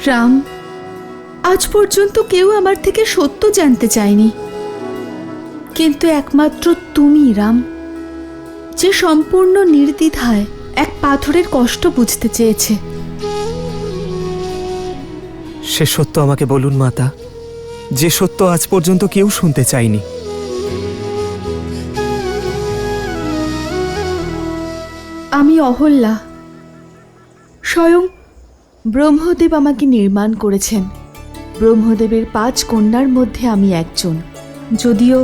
রাম, আজ পর্যন্ত কেউ আমার থেকে সত্য জানতে চায়নি, কিন্তু একমাত্র তুমি রাম, যে সম্পূর্ণ নির্দ্বিধায় এক পাথরের কষ্ট বুঝতে চেয়েছে। সে সত্য আমাকে বলুন মাতা, যে সত্য আজ পর্যন্ত কেউ শুনতে চায়নি। আমি অহল্যা। স্বয়ং ব্রহ্মদেব আমাকে নির্মাণ করেছেন। ব্রহ্মদেবের 5 কন্যার মধ্যে আমি একজন। যদিও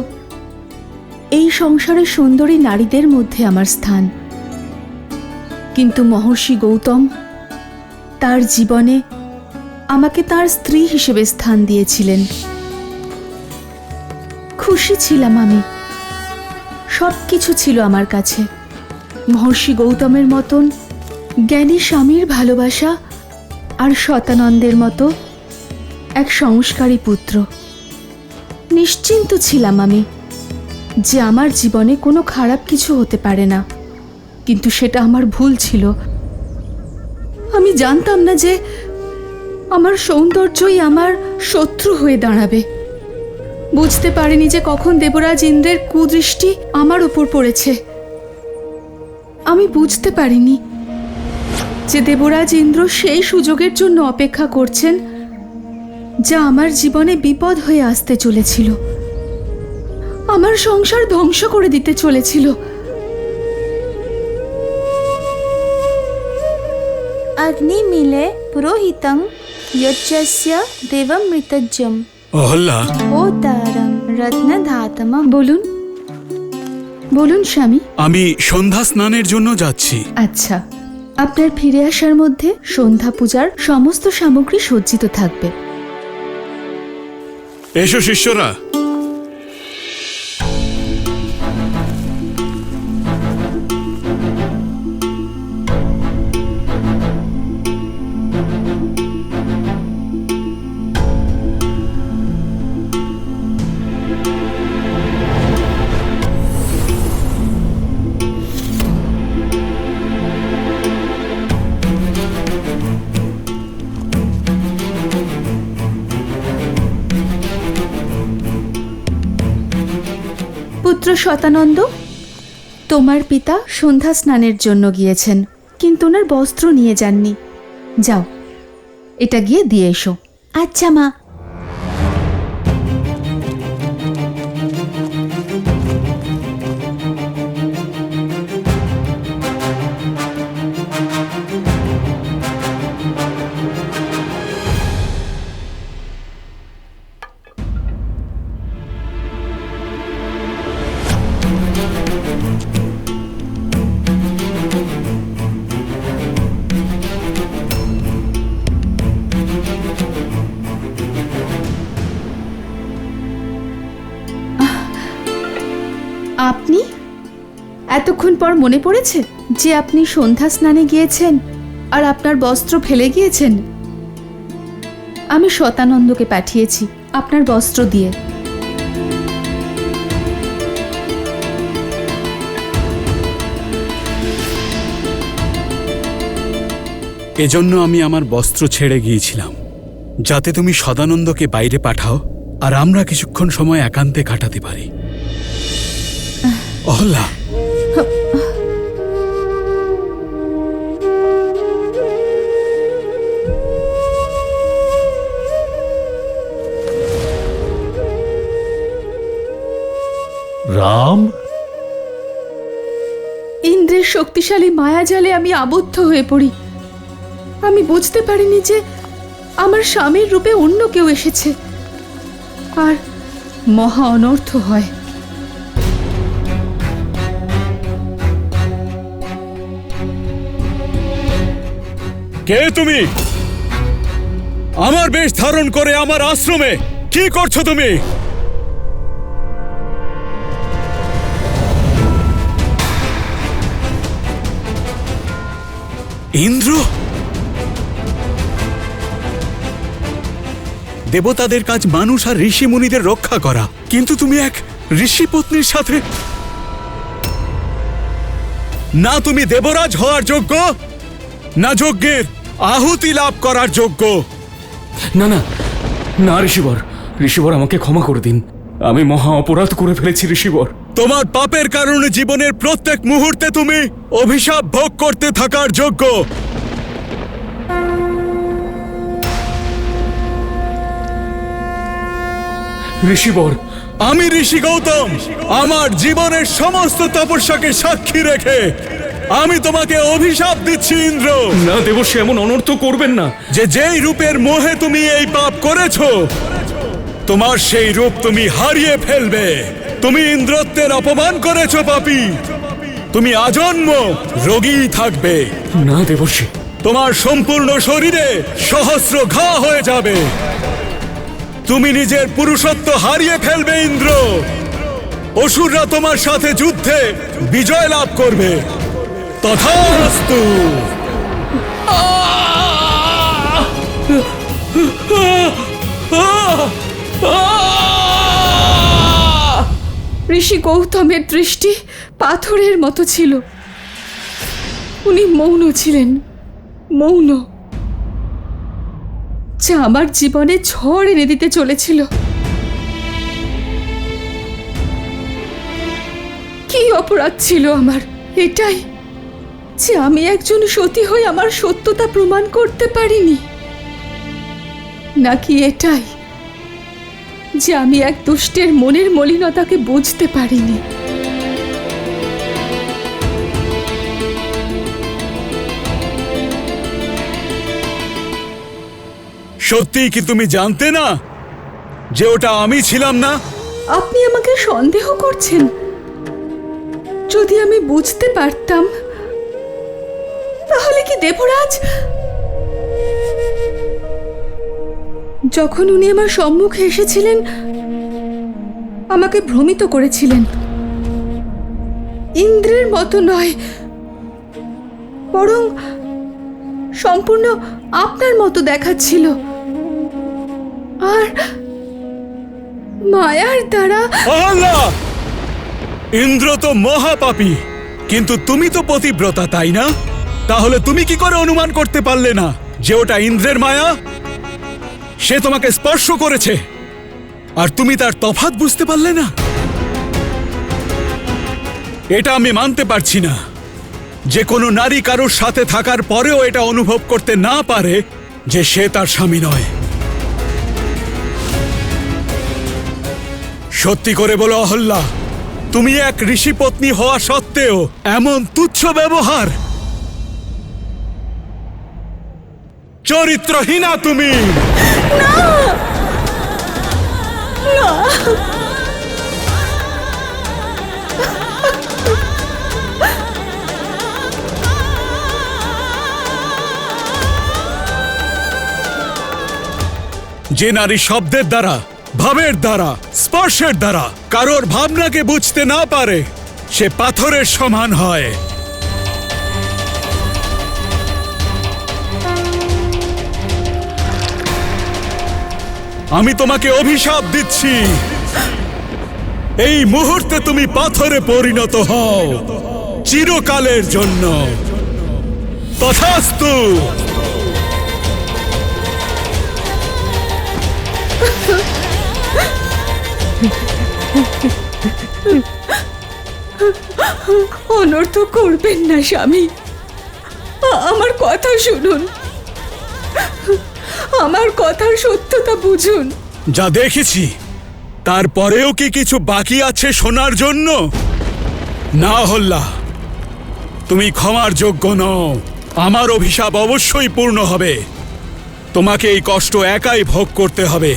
এই সংসারের সুন্দরী নারীদের মধ্যে আমার স্থান, কিন্তু মহর্ষি গৌতম তার জীবনে আমাকে তার স্ত্রী হিসেবে স্থান দিয়েছিলেন। খুশি ছিলাম আমি, সব কিছু ছিল আমার কাছে। মহর্ষি গৌতমের মতন জ্ঞানী স্বামীর ভালোবাসা আর শতানন্দের মতো এক সংস্কারী পুত্র। নিশ্চিন্ত ছিলাম আমি যে আমার জীবনে কোনো খারাপ কিছু হতে পারে না, কিন্তু সেটা আমার ভুল ছিল। আমি জানতাম না যে আমার সৌন্দর্যই আমার শত্রু হয়ে দাঁড়াবে। বুঝতে পারিনি যে কখন দেবরাজ ইন্দ্রের কুদৃষ্টি আমার উপর পড়েছে। আমি বুঝতে পারিনি যে দেবরাজ ইন্দ্র সেই সুযোগের জন্য অপেক্ষা করছেন যা আমার জীবনে বিপদ হয়ে আসতে চলেছিল, আমার সংসার ধ্বংস করে দিতে চলেছিল। अग्नि मिले पुरोहितं यज्ञस्य देवमृतज्यम् অহল্যা, ओतारं रत्नधातम। বলুন বলুন স্বামী। আমি সন্ধ্যা স্নানের জন্য যাচ্ছি। আচ্ছা, আপনার ফিরে আসার মধ্যে সন্ধ্যা পূজার সমস্ত সামগ্রী সজ্জিত থাকবে। এসো শিষ্যরা। পুত্র শতানন্দ, তোমার পিতা সন্ধ্যা স্নানের জন্য গিয়েছেন, কিন্তু ওনার বস্ত্র নিয়ে যাননি। যাও, এটা গিয়ে দিয়ে এসো। আচ্ছা মা। আপনি এতক্ষণ পর মনে পড়েছে যে আপনি সন্ধ্যা স্নানে গিয়েছেন আর আপনার বস্ত্র ফেলে গিয়েছেন? আমি শতানন্দকে পাঠিয়েছি আপনার বস্ত্র দিয়ে। এজন্য আমি আমার বস্ত্র ছেড়ে গিয়েছিলাম, যাতে তুমি সদানন্দকে বাইরে পাঠাও আর আমরা কিছুক্ষণ সময় একান্তে কাটাতে পারি। অহল্যা, রাম, ইন্দ্রের শক্তিশালী মায়াজালে আমি আবদ্ধ হয়ে পড়ি। আমি বুঝতে পারিনি যে আমার স্বামীর রূপে অন্য কেউ এসেছে আর মহা অনর্থ হয়। কে তুমি? আমার বেশ ধারণ করে আমার আশ্রমে কি করছো তুমি? ইন্দ্র, দেবতাদের কাজ মানুষ আর ঋষি মুনিদের রক্ষা করা, কিন্তু তুমি এক ঋষি পত্নীর সাথে। না তুমি দেবরাজ হওয়ার যোগ্য, না যজ্ঞের আহুতি লাভ করার যোগ্য। না না না ঋষিবর, ঋষিবর আমাকে ক্ষমা করে দিন। আমি মহা অপরাধ করে ফেলেছি ঋষিবর। তোমার পাপের কারণে জীবনের প্রত্যেক মুহূর্তে তুমি অভিশাপ ভোগ করতে থাকার যোগ্য। ঋষিবর, আমি ঋষি গৌতম আমার জীবনের সমস্ত তপস্যাকে সাক্ষী রেখে আমি তোমাকে অভিশাপ দিচ্ছি ইন্দ্র, না দেবর্ষি, এমন অনর্থ করবেন না। যে যেই রূপের মোহে তুমি এই পাপ করেছো তোমার সেই রূপ তুমি হারিয়ে ফেলবে। তুমি ইন্দ্রত্বের অপমান করেছো পাপী, তুমি আজন্ম রোগী থাকবে। না দেবর্ষি, তোমার সম্পূর্ণ শরীরে সহস্র ঘা হয়ে যাবে। তুমি নিজের পুরুষত্ব হারিয়ে ফেলবে ইন্দ্র। অসুররা তোমার সাথে যুদ্ধে বিজয় লাভ করবে। তথাস্তু। ঋষি গৌতমের দৃষ্টি পাথরের মতো ছিল। উনি মৌন ছিলেন, মৌন, যা আমার জীবনে ঝড় এনে দিতে চলেছিল। কি অপরাধ ছিল আমার? এটাই যে আমি একজন সতী হয়ে আমার সত্যতা প্রমাণ করতে পারিনি, নাকি এটাই যে আমি এক দুষ্টের মনের মলিনতাকে বুঝতে পারিনি? সত্যি কি তুমি জানতে না যে ওটা আমি ছিলাম না? আপনি আমাকে সন্দেহ করছেন? যদি আমি বুঝতে পারতাম তাহলে কি দেবরাজ, যখন উনি আমার সম্মুখে এসেছিলেন, আমাকে ভ্রমিত করেছিলেন? ইন্দ্রের মতো নয়, বরং সম্পূর্ণ আপনার মতো দেখাচ্ছিল। আর মায়ার দ্বারা আল্লাহ! ইন্দ্র তো মহাপাপী, কিন্তু তুমি তো পতিব্রতা, তাই না? তাহলে তুমি কি করে অনুমান করতে পারলে না যে ওটা ইন্দ্রের মায়া? সে তোমাকে স্পর্শ করেছে আর তুমি তার তফাৎ বুঝতে পারলে না? এটা আমি মানতে পারছি না যে কোনো নারী কারোর সাথে থাকার পরেও এটা অনুভব করতে না পারে যে সে তার স্বামী নয়। সত্যি করে বলো অহল্যা, তুমি এক ঋষি পত্নী হওয়া সত্ত্বেও এমন তুচ্ছ ব্যবহার! চরিত্রহীনা তুমি! যে নারী শব্দের দ্বারা, ভাবের দ্বারা, স্পর্শের দ্বারা কারোর ভাবনাকে বুঝতে না পারে, সে পাথরের সমান হয়। আমি তোমাকে অভিশাপ দিচ্ছি, এই মুহূর্তে তুমি পাথরে পরিণত হও, চিরকালের জন্য। তথাস্তু। অনর্থ করবেন না স্বামী, আমার কথা শুনুন, আমার কথার সত্যতা বুঝুন। যা দেখেছি তারপরেও কি কিছু বাকি আছে শোনার জন্য? না হল্লা, তুমি ক্ষমার যোগ্য নও। আমার অভিশাপ অবশ্যই পূর্ণ হবে। তোমাকে এই কষ্ট একাই ভোগ করতে হবে।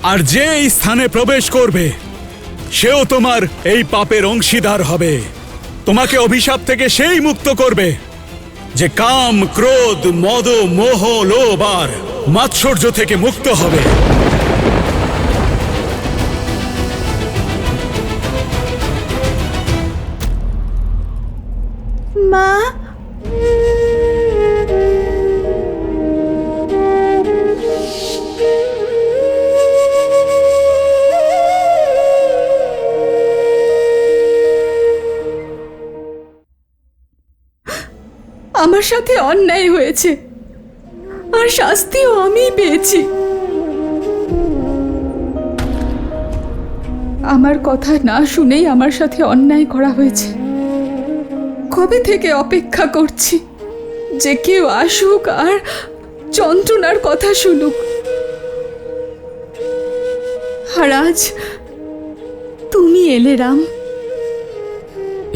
আর যে এই স্থানে প্রবেশ করবে সেও তোমার এই পাপের অংশীদার হবে। তোমাকে অভিশাপ থেকে সেই মুক্ত করবে যে কাম, ক্রোধ, মদ, মোহ, লোভ আর মাৎসর্য থেকে মুক্ত হবে। মা, আমার সাথে অন্যায় হয়েছে, আর শাস্তিও আমিই পেয়েছি। আমার কথা না শুনেই আমার সাথে অন্যায় করা হয়েছে। কবে থেকে অপেক্ষা করছি যে কেউ আসুক আর যন্ত্রণার কথা শুনুক। আর আজ তুমি এলে রাম।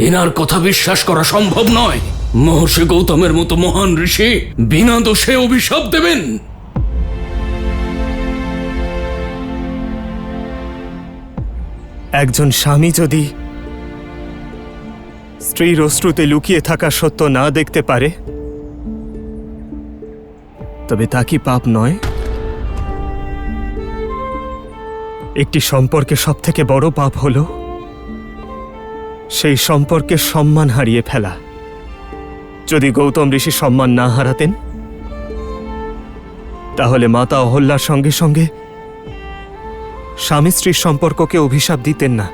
এনার কথা বিশ্বাস করা সম্ভব নয়। মহর্ষি গৌতমের মতো মহান ঋষি বিনা দোষে অভিশাপ দেবেন? একজন স্বামী যদি স্ত্রীর অশ্রুতে লুকিয়ে থাকা সত্য না দেখতে পারে, তবে তা কি পাপ নয়? একটি সম্পর্কে সবথেকে বড় পাপ হলো সেই সম্পর্কের সম্মান হারিয়ে ফেলা। যদি গৌতম ঋষি সম্মান না হারাতেন, তাহলে মাতা অহল্যার সঙ্গে সঙ্গে স্বামী স্ত্রীর সম্পর্ককে অভিশাপ দিতেন না।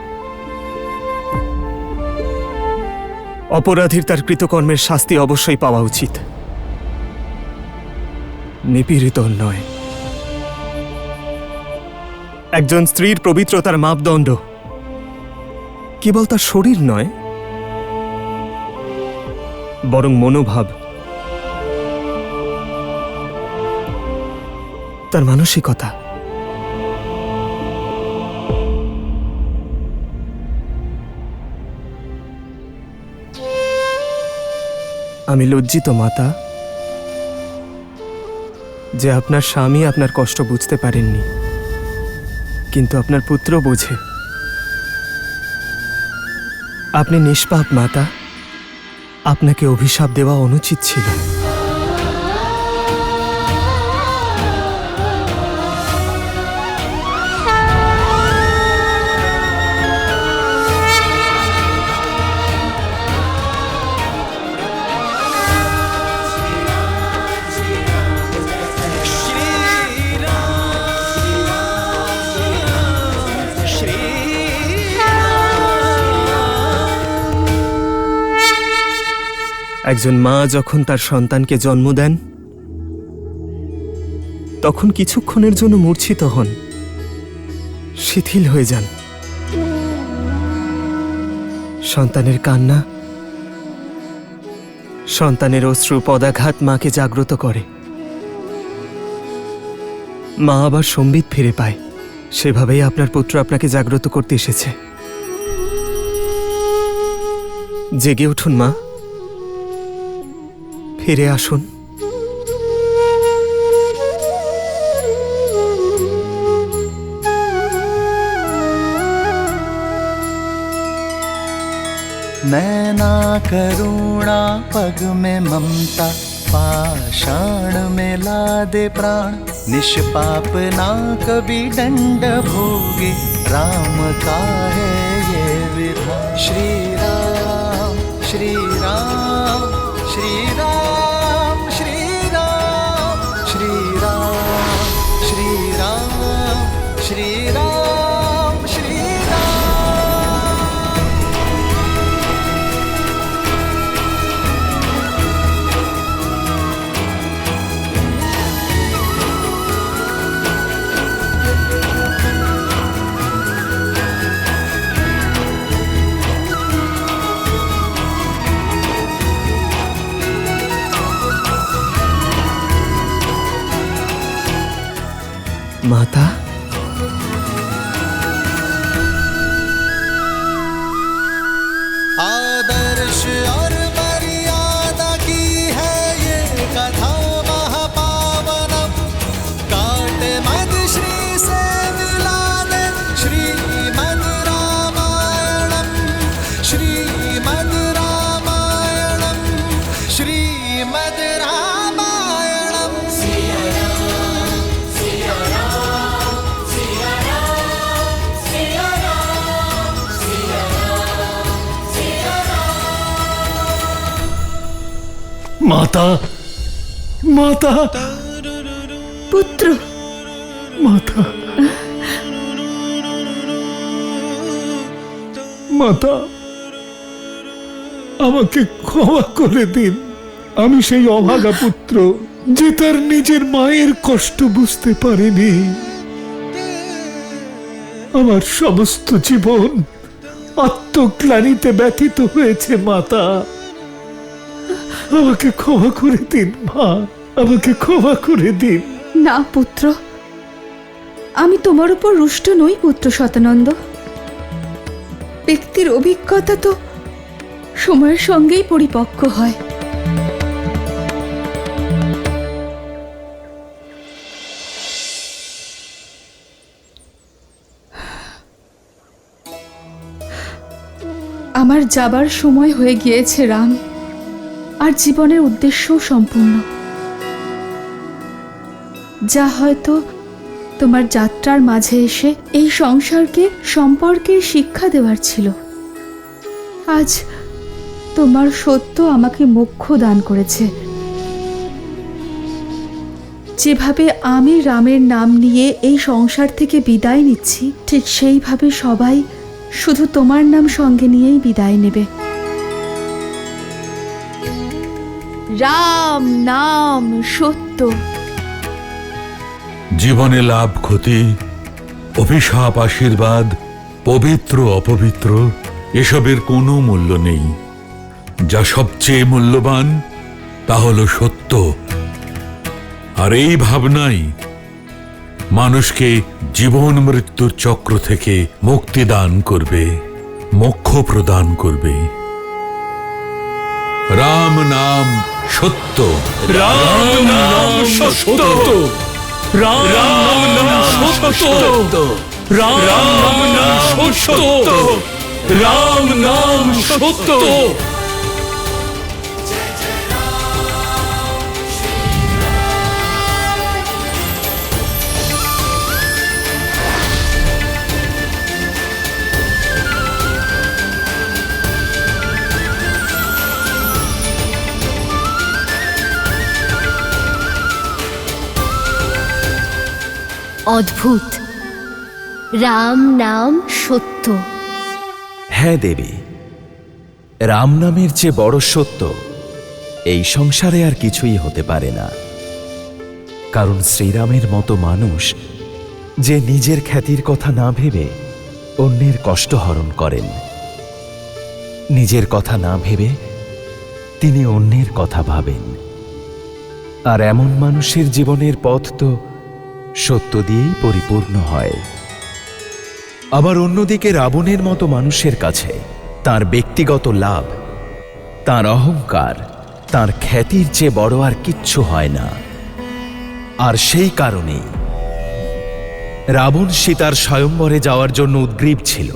অপরাধীর তার কৃতকর্মের শাস্তি অবশ্যই পাওয়া উচিত, নিপীড়িত নয়। একজন স্ত্রীর পবিত্রতার মাপদণ্ড কেবল তার শরীর নয়, বরং মনোভাব, তার মানসিকতা। আমি লজ্জিত মাতা যে আপনার স্বামী আপনার কষ্ট বুঝতে পারেননি, কিন্তু আপনার পুত্র বোঝে। আপনি নিষ্পাপ মাতা, আপনাকে অভিশাপ দেওয়া অনুচিত ছিল। একজন মা যখন তার সন্তানকে জন্ম দেন, তখন কিছুক্ষণের জন্য মূর্ছিত হন, শিথিল হয়ে যান। সন্তানের কান্না, সন্তানের অশ্রু, পদাঘাত মাকে জাগ্রত করে। মা আবার সম্বিত ফিরে পায়। সেভাবেই আপনার পুত্র আপনাকে জাগ্রত করতে এসেছে। জেগে উঠুন মা, ফিরে আসুন। नैना करुणा पग में ममता, पाषाण में लादे प्राण। निष्पाप ना कभी दंड भोगे, राम का है ये विधान। श्री राम श्री राम श्री राम श्री राम श्री राम श्री राम श्री राम श्री राम। माता, आदर्श और मर्यादा की है ये कथा महापावनम। काट मद श्री से मिला दे श्रीमद् रामायणम, श्रीमद् रामायणम, श्रीमद् रामायणम। सिया राम सिया राम सिया राम सिया राम सिया राम सिया राम। माता, माता, পুত্র, মাতা, মাতা, আমাকে ক্ষমা করে দিন। আমি সেই অভাগা পুত্র যে তার নিজের মায়ের কষ্ট বুঝতে পারেনি। আমার সমস্ত জীবন আত্মগ্লানিতে ব্যথিত হয়েছে মাতা। আমাকে ক্ষমা করে দিন মা, আমাকে ক্ষমা করে দিন। না পুত্র, আমি তোমার উপর রুষ্ট নই পুত্র শতানন্দ। ব্যক্তির অভিজ্ঞতা তো সময়ের সঙ্গেই পরিপক্ক হয়। আমার যাবার সময় হয়ে গিয়েছে রাম, আর জীবনের উদ্দেশ্যও সম্পূর্ণ। যা হয়তো তোমার যাত্রার মাঝে এসে এই সংসারকে সম্পর্কের শিক্ষা দেওয়ার ছিল, আজ তোমার সত্য আমাকে মোক্ষ দান করেছে। যেভাবে আমি রামের নাম নিয়ে এই সংসার থেকে বিদায় নিচ্ছি, ঠিক সেইভাবে সবাই শুধু তোমার নাম সঙ্গে নিয়েই বিদায় নেবে। রাম নাম সত্য। জীবনে লাভ ক্ষতি, অভিশাপ আশীর্বাদ, পবিত্র অপবিত্র, এসবের কোনো মূল্য নেই। যা সবচেয়ে মূল্যবান তা হল সত্য। আর এই ভাবনাই মানুষকে জীবন মৃত্যুর চক্র থেকে মুক্তি দান করবে, মোক্ষ প্রদান করবে। রাম নাম সত্য। রাম নাম সত্য। রাম নাম সত্য। রাম নাম সত্য। রাম নাম সত্য। অদ্ভুত। রাম নাম সত্য। হ্যাঁ দেবী, রাম নামের যে বড় সত্য এই সংসারে আর কিছুই হতে পারে না। কারণ শ্রীরামের মতো মানুষ যে নিজের খ্যাতির কথা না ভেবে অন্যের কষ্ট হরণ করেন, নিজের কথা না ভেবে তিনি অন্যের কথা ভাবেন, আর এমন মানুষের জীবনের পথ তো সত্য দিয়েই পরিপূর্ণ হয়। আবার অন্যদিকে রাবণের মতো মানুষের কাছে তার ব্যক্তিগত লাভ, তার অহংকার, তার খ্যাতির চেয়ে বড় আর কিচ্ছু হয় না। আর সেই কারণেই রাবণ সীতার স্বয়ম্বরে যাওয়ার জন্য উদ্গ্রীব ছিল।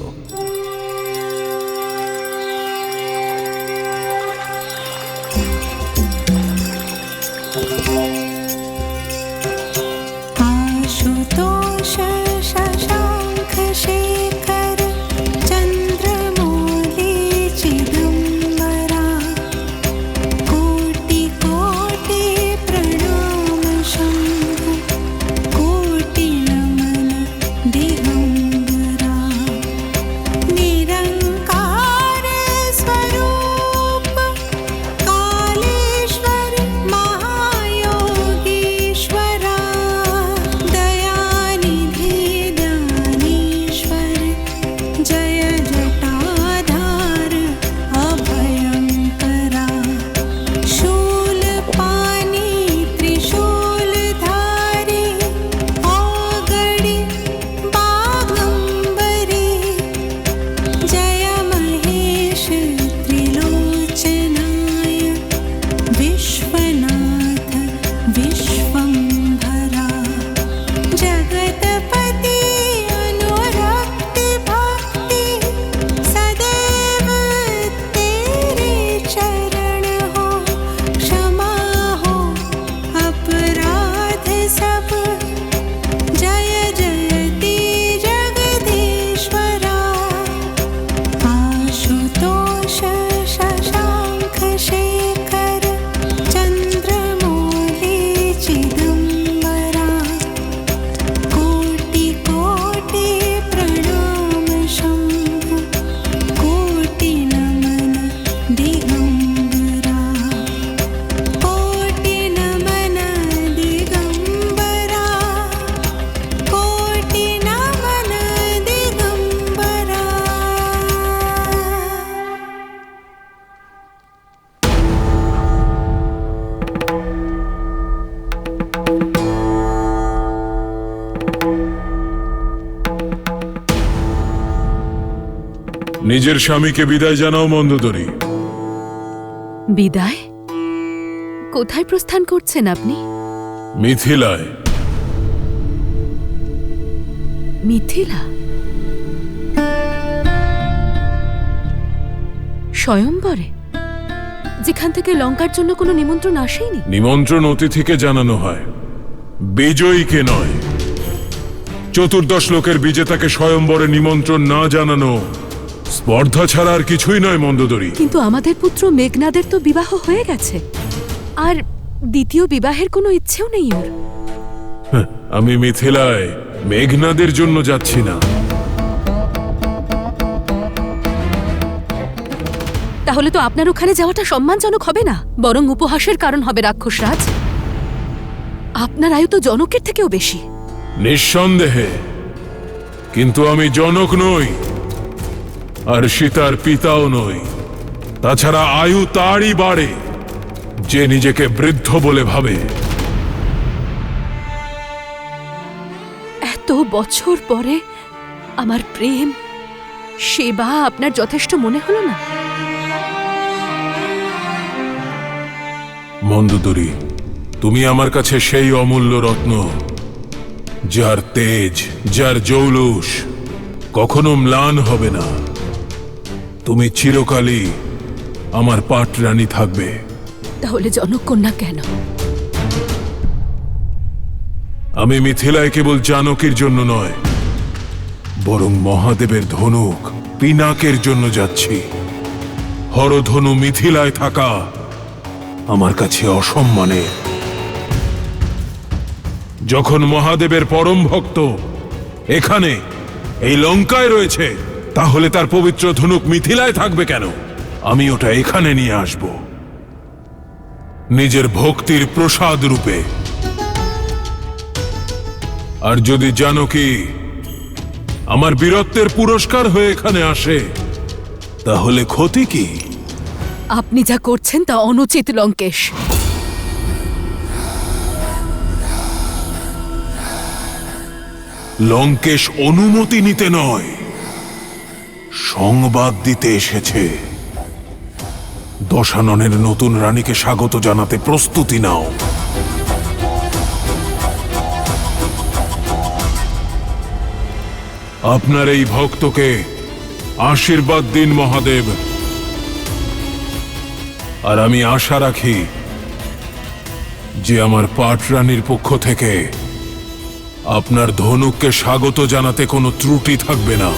নিজের স্বামীকে বিদায় জানাও মন্দোদরী। বিদায়? কোথায় প্রস্থান করছেন আপনি? মিথিলায়। মিথিলা? স্বয়ম্বরে, যেখান থেকে লঙ্কার জন্য কোনো নিমন্ত্রণ আসেনি? নিমন্ত্রণ অতিথিকে জানানো হয়, বিজয়ীকে নয়। 14 লোকের বিজেতাকে স্বয়ম্বরে নিমন্ত্রণ না জানানো স্পর্ধা ছাড়া আর কিছুই নয় মন্দোদরী। কিন্তু আমাদের পুত্র মেঘনাদের তো বিবাহ হয়ে গেছে, আর দ্বিতীয় বিবাহের কোনো ইচ্ছেও নেই ওর। আমি মিথিলায় মেঘনাদের জন্য যাচ্ছি না। তাহলে তো আপনার ওখানে যাওয়াটা সম্মানজনক হবে না, বরং উপহাসের কারণ হবে রাক্ষসরাজ। আপনার আয়ু তো জনকের থেকেও বেশি। নিঃসন্দেহে, কিন্তু আমি জনক নই, আর সীতার পিতাও নই। তাছাড়া আয়ু তারই বাড়ে যে নিজেকে বৃদ্ধ বলে ভাবে। এত বছর পরে আমার প্রেম সেবা আপনার যথেষ্ট মনে হলো না? মন্দোদরী, তুমি আমার কাছে সেই অমূল্য রত্ন, যার তেজ, যার জৌলুস কখনো ম্লান হবে না। তুমি চিরকালই আমার পাটরানী থাকবে। তাহলে জনক কন্যা কেন? আমি মিথিলায় কেবল জানকীর জন্য নয়, বরং মহাদেবের ধনুক পিনাকের জন্য যাচ্ছি। হরধনু মিথিলায় থাকা আমার কাছে অসম্মানে। যখন মহাদেবের পরম ভক্ত এখানে এই লঙ্কায় রয়েছে, তাহলে তার পবিত্র ধনুক মিথিলায় থাকবে কেন? আমি ওটা এখানে নিয়ে আসব, নিজের ভক্তির প্রসাদ রূপে। আর যদি জানকী আমার বীরত্বের পুরস্কার হয়ে এখানে আসে, তাহলে ক্ষতি কি? আপনি যা করছেন তা অনুচিত লঙ্কেশ। লঙ্কেশ অনুমতি নিতে নয়, সংবাদ দিতে এসেছে। দশাননের নতুন রানীকে স্বাগত জানাতে প্রস্তুতি নাও। আপনার এই ভক্তকে আশীর্বাদ দিন মহাদেব। আর আমি আশা রাখি যে আমার পাটরানীর পক্ষ থেকে আপনার ধনুককে স্বাগত জানাতে কোনো ত্রুটি থাকবে না।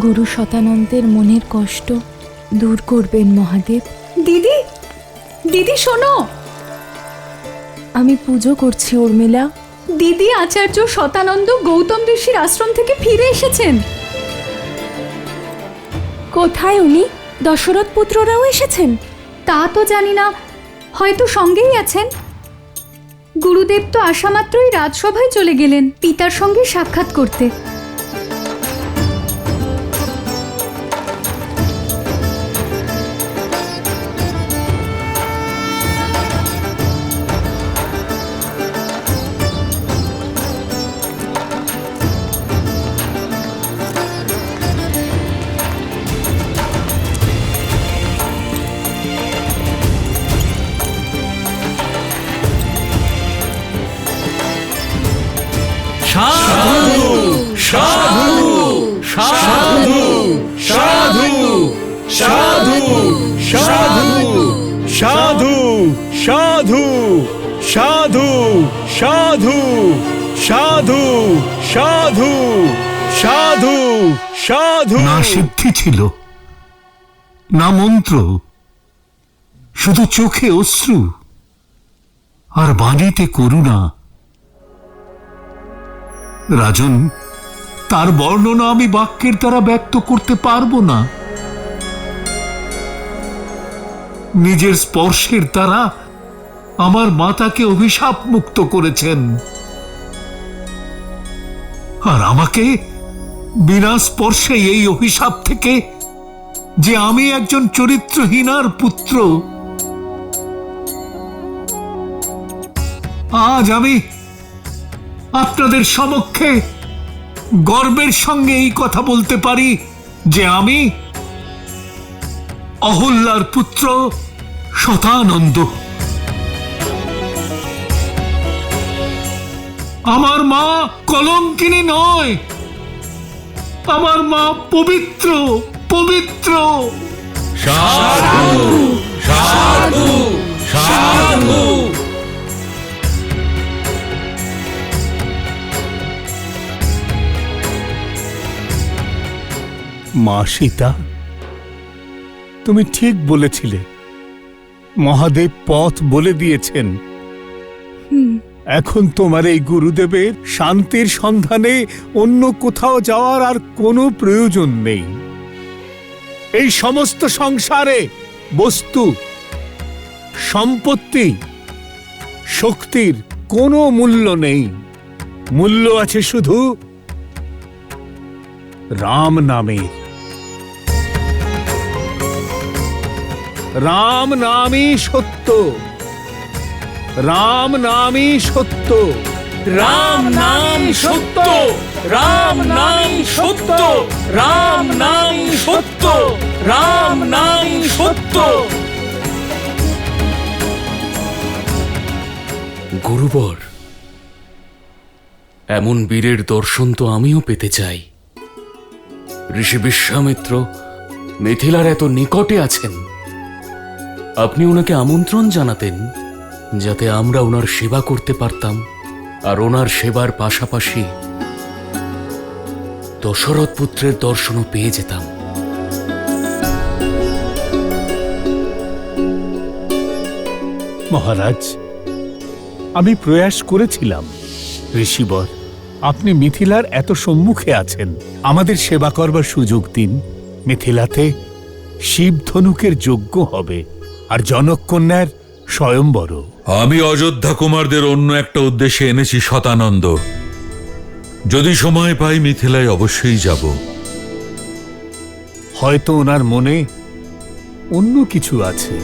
গুরু শতানন্দের মনের কষ্ট দূর করবেন মহাদেব। দিদি, দিদি শোনো। আমি পুজো করছি উর্মিলা। দিদি, আচার্য শতানন্দ গৌতম ঋষির আশ্রম থেকে ফিরে এসেছেন। কোথায় উনি? দশরথ পুত্ররাও এসেছেন? তা তো জানি না, হয়তো সঙ্গেই আছেন। গুরুদেব তো আসা মাত্রই রাজসভায় চলে গেলেন পিতার সঙ্গে সাক্ষাৎ করতে। সাধু সাধু সাধু সাধু সাধু সাধু সাধু সাধু সাধু সাধু সাধু সাধু সাধু সাধু। না সিদ্ধি ছিল, না মন্ত্র, শুধু চোখে অশ্রু আর বাণীতে করুণা। রাজন, তার বর্ণনা আমি বাক্যের দ্বারা ব্যক্ত করতে পারবো না। নিজের স্পর্শের দ্বারা আমার মাতাকে অভিশাপ মুক্ত করেছেন, আর আমাকে বিনা স্পর্শে এই অভিশাপ থেকে, যে আমি একজন চরিত্রহীনার পুত্র, আজ আমি আপনাদের সমক্ষে গর্বের সঙ্গে এই কথা বলতে পারি যে আমি অহল্যার পুত্র শতানন্দ। আমার মা কলঙ্কিনী নয়, আমার মা পবিত্র, পবিত্র। সাধু, সাধু, সাধু। মা সীতা, তুমি ঠিক বলেছিলে। মহাদেব পথ বলে দিয়েছেন। এখন তোমার এই গুরুদেবের শান্তির সন্ধানে অন্য কোথাও যাওয়ার আর কোনো প্রয়োজন নেই। এই সমস্ত সংসারে বস্তু, সম্পত্তি, শক্তির কোনো মূল্য নেই। মূল্য আছে শুধু রাম নামের। রাম নামই সত্য, রাম নামই সত্য, রাম নাম সত্য, রাম নাম সত্য, রাম নাম সত্য, রাম নাম সত্য। গুরুবর, এমন বীরের দর্শন তো আমিও পেতে চাই। ঋষি বিশ্বামিত্র মিথিলার এত নিকটে আছেন, আপনি ওনাকে আমন্ত্রণ জানাতেন যাতে আমরা ওনার সেবা করতে পারতাম, আর ওনার সেবার পাশাপাশি দশরথ পুত্রের দর্শনও পেয়ে যেতাম। মহারাজ, আমি প্রয়াস করেছিলাম। ঋষিবর, আপনি মিথিলার এত সম্মুখে আছেন, আমাদের সেবা করবার সুযোগ দিন। মিথিলাতে শিব ধনুকের যজ্ঞ হবে, আর জনক কন্যার স্বয়ম্বর। আমি অযোধ্যা কুমারদের অন্য একটা উদ্দেশ্যে এনেছি শতানন্দ। যদি সময় পাই মিথিলায় অবশ্যই যাব। হয়তো ওনার মনে অন্য কিছু আছে।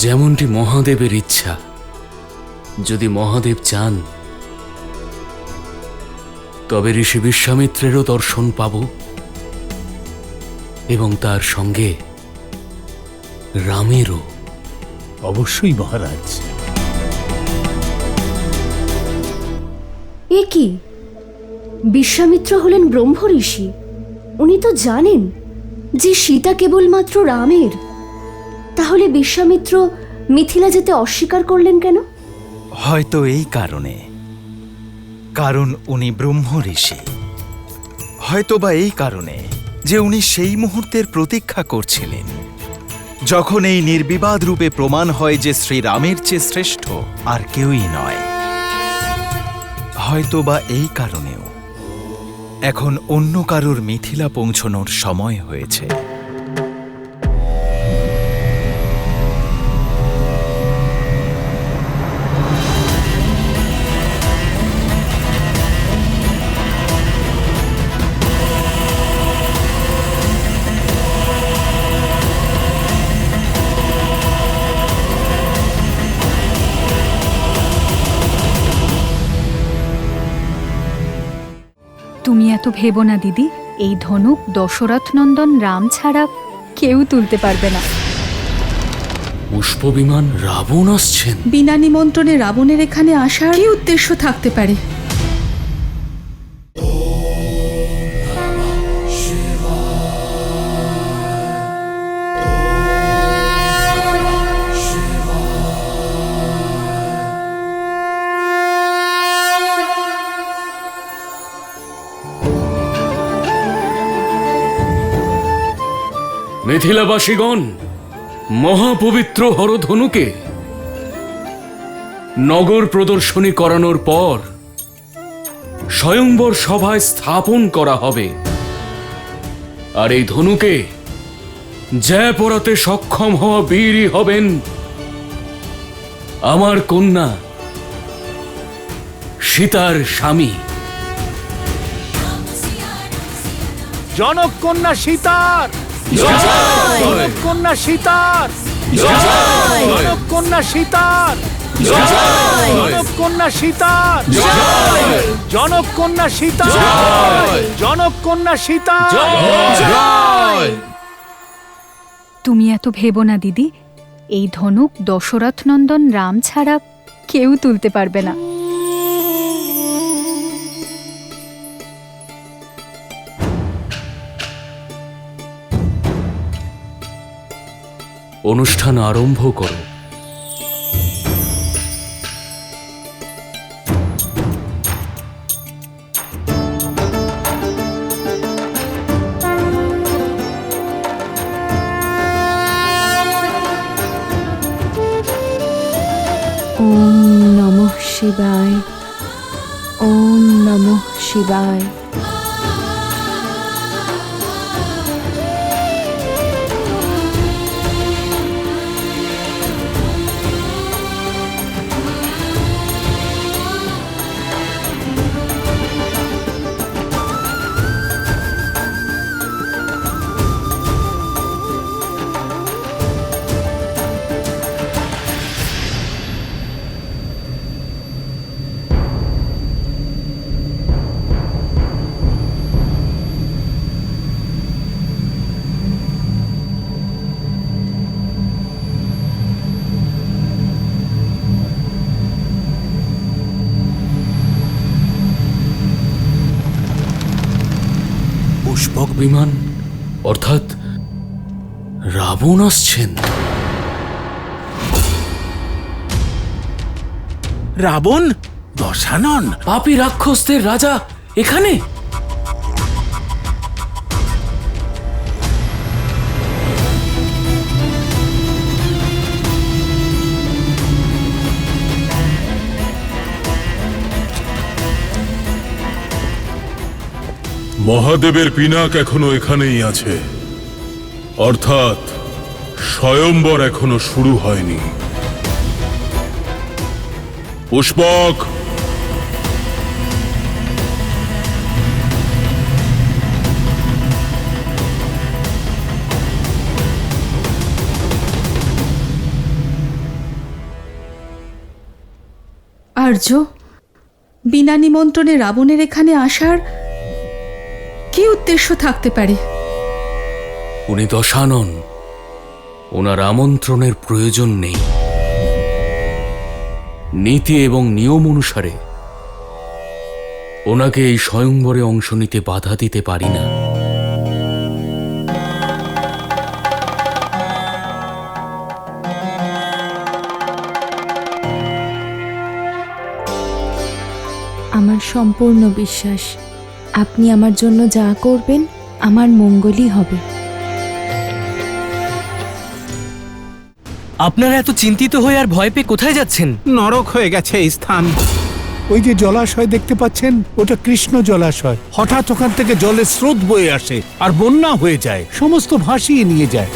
যেমনটি মহাদেবের ইচ্ছা। যদি মহাদেব চান তবে ঋষি বিশ্বামিত্রেরও দর্শন পাব, এবং তার সঙ্গে রামেরও। অবশ্যই মহারাজ। এ কি, বিশ্বামিত্র হলেন ব্রহ্ম ঋষি। উনি তো জানেন যে সীতা কেবলমাত্র রামের। তাহলে বিশ্বামিত্র মিথিলা যেতে অস্বীকার করলেন কেন? হয়তো এই কারণে, কারণ উনি ব্রহ্ম ঋষি। হয়তোবা এই কারণে যে উনি সেই মুহূর্তের প্রতীক্ষা করছিলেন, যখন এই নির্বিবাদ রূপে প্রমাণ হয় যে শ্রীরামের চেয়ে শ্রেষ্ঠ আর কেউই নয়। হয়তোবা এই কারণেও এখন অন্য কারোর মিথিলা পৌঁছনোর সময় হয়েছে। তুমি এত ভেবো না দিদি, এই ধনুক দশরথ নন্দন রাম ছাড়া কেউ তুলতে পারবে না। পুষ্পবিমান রাবণ আসছেন। বিনা নিমন্ত্রণে রাবণের এখানে আসার কি উদ্দেশ্য থাকতে পারে? মিথিলাবাসীগণ, মহাপবিত্র হরধনুকে নগর প্রদর্শনী করানোর পর স্বয়ংবর সভায় স্থাপন করা হবে। আর এই ধনুকে জয় পড়াতে সক্ষম হওয়া বীরই হবেন আমার কন্যা সীতার স্বামী। জনক কন্যা সীতার, জনক কন্যা সীতার, জনক কন্যা সীতার, জনক কন্যা সীতার, জনক কন্যা সীতার, জনক কন্যা সীতার। তুমি এত ভেবো না দিদি, এই ধনুক দশরথ নন্দন রাম ছাড়া কেউ তুলতে পারবে না। অনুষ্ঠান আরম্ভ করো। ওম নমঃ শিবায়, ওম নমঃ শিবায়। পুষ্পক বিমান অর্থাৎ রাবণ আসছেন। রাবণ? দশানন? পাপী রাক্ষসদের রাজা এখানে? মহাদেবের পিনাক এখনো এখানেই আছে, অর্থাৎ স্বয়ম্বর এখনো শুরু হয়নি। পুষ্পক, আর্য, বিনা নিমন্ত্রণে রাবণের এখানে আসার কি উদ্দেশ্য থাকতে পারে? উনি দশানন, ওনার আমন্ত্রণের প্রয়োজন নেই। নীতি এবং নিয়ম অনুসারে ওনাকে এই স্বয়ংবরে অংশ নিতে বাধা দিতে পারি না। আমার সম্পূর্ণ বিশ্বাস আপনি আমার জন্য যা করবেন আমার মঙ্গলই হবে। আপনারা এত চিন্তিত হয়ে আর ভয় পেয়ে কোথায় যাচ্ছেন? নরক হয়ে গেছে এই স্থান। ওই যে জলাশয় দেখতে পাচ্ছেন, ওটা কৃষ্ণ জলাশয়। হঠাৎ ওখান থেকে জলের স্রোত বয়ে আসে আর বন্যা হয়ে যায়, সমস্ত ভাসিয়ে নিয়ে যায়।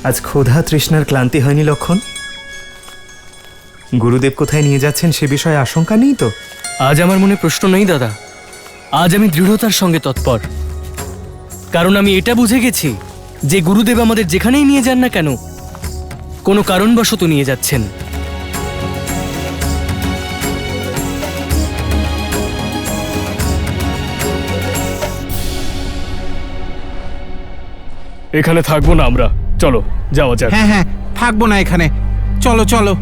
আজ ক্ষুধা তৃষ্ণার ক্লান্তি হয়নি লক্ষণ? গুরুদেব কোথায় নিয়ে যাচ্ছেন সে বিষয়ে আশঙ্কা নেই তো? আজ আমার মনে প্রশ্ন নেই দাদা, আজ আমি দৃঢ়তার সঙ্গে তৎপর। কারণ আমি এটা বুঝে গেছি যে গুরুদেব আমাদের যেখানেই নিয়ে যান না কেন কোনো কারণবশত নিয়ে যাচ্ছেন। এখানে থাকবো না আমরা, চলো যাওয়া যাক। হ্যাঁ হ্যাঁ, থাকবো না এখানে, চলো চলো।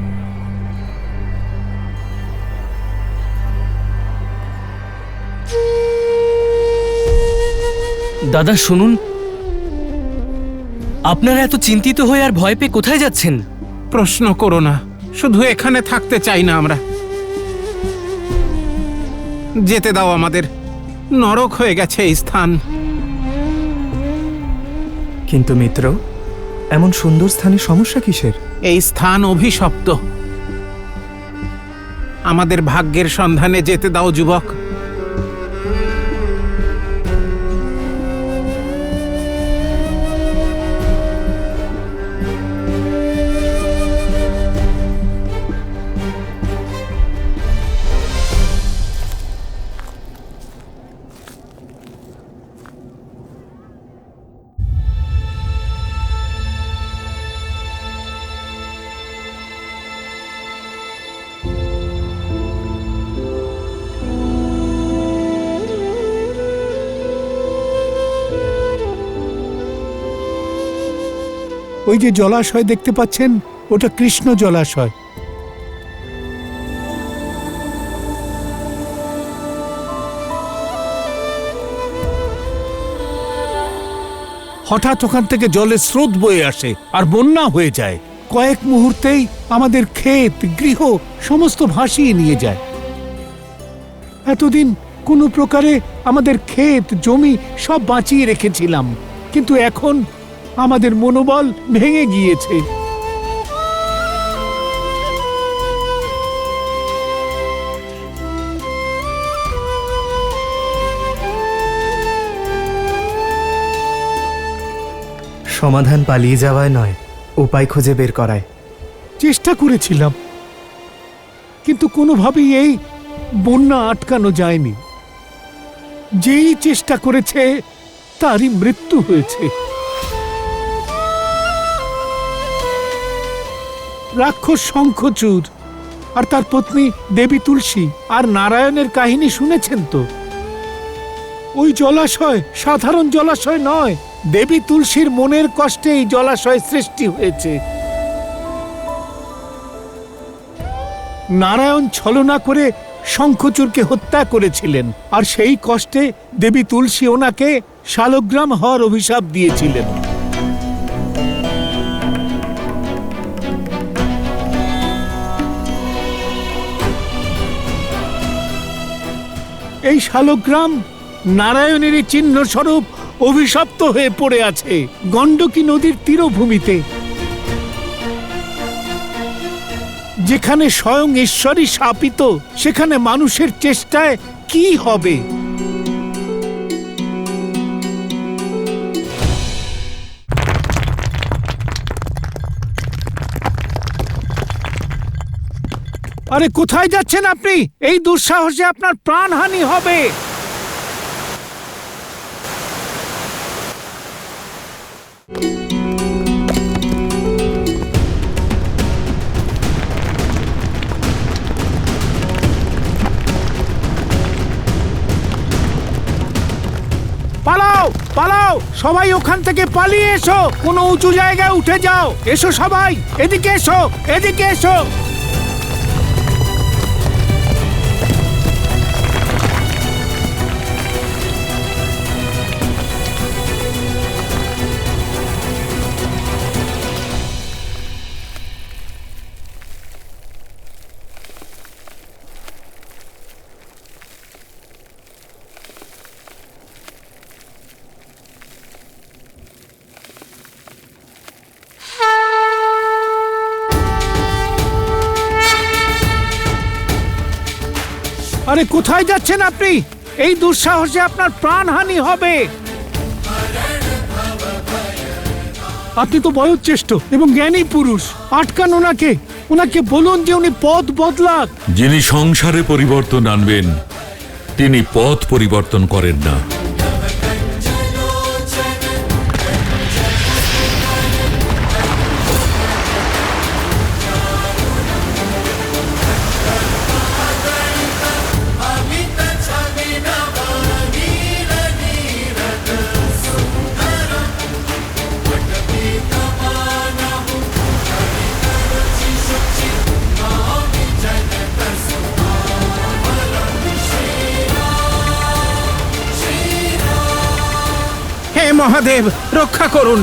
দাদা শুনুন, আপনারা এত চিন্তিত হয়ে আর ভয় পেয়ে কোথায় যাচ্ছেন? প্রশ্ন করো না, শুধু এখানে থাকতে চাই না আমরা। যেতে দাও আমাদের, নরক হয়ে গেছে এই স্থান। কিন্তু মিত্র, এমন সুন্দর স্থানে সমস্যা কিসের? এই স্থান অভিশপ্ত। আমাদের ভাগ্যের সন্ধানে যেতে দাও যুবক। ওই যে জলাশয় দেখতে পাচ্ছেন, ওটা কৃষ্ণ জলাশয়। হঠাৎ ওখান থেকে জলের স্রোত বয়ে আসে আর বন্যা হয়ে যায়। কয়েক মুহূর্তেই আমাদের ক্ষেত, গৃহ সমস্ত ভাসিয়ে নিয়ে যায়। এতদিন কোনো প্রকারে আমাদের ক্ষেত, জমি সব বাঁচিয়ে রেখেছিলাম, কিন্তু এখন আমাদের মনোবল ভেঙে গিয়েছে। সমাধান পালিয়ে যাওয়ায় নয়, উপায় খুঁজে বের করায়। চেষ্টা করেছিলাম, কিন্তু কোনোভাবেই এই বন্যা আটকানো যায়নি। যেই চেষ্টা করেছে তারই মৃত্যু হয়েছে। রাক্ষস শঙ্খচূড় আর তার পত্নী দেবী তুলসী আর নারায়ণের কাহিনী শুনেছেন তো? ওই জলাশয় সাধারণ জলাশয় নয়, দেবী তুলসীর মনের কষ্টে এই জলাশয় সৃষ্টি হয়েছে। নারায়ণ ছলনা করে শঙ্খচূড়কে হত্যা করেছিলেন, আর সেই কষ্টে দেবী তুলসী ওনাকে শালগ্রাম হওয়ার অভিশাপ দিয়েছিলেন। এই শালগ্রাম নারায়ণেরই চিহ্ন স্বরূপ অভিশপ্ত হয়ে পড়ে আছে গণ্ডকী নদীর তীরভূমিতে। যেখানে স্বয়ং ঈশ্বরই শাপিত, সেখানে মানুষের চেষ্টায় কি হবে? আরে কোথায় যাচ্ছেন আপনি? এই দুঃসাহসে আপনার প্রাণহানি হবে। পালাও পালাও, সবাই ওখান থেকে পালিয়ে এসো, কোনো উঁচু জায়গায় উঠে যাও। এসো সবাই, এদিকে এসো, এদিকে এসো। আরে কোথায় যাচ্ছেন আপনি? এই দুঃসাহসে আপনার প্রাণহানি হবে। আপনি তো বয়োজ্যেষ্ঠ এবং জ্ঞানী পুরুষ, আটকান ওনাকে। ওনাকে বলুন যে উনি পথ বদলাক। যিনি সংসারে পরিবর্তন আনবেন, তিনি পথ পরিবর্তন করেন না। মহাদেব রক্ষা করুন।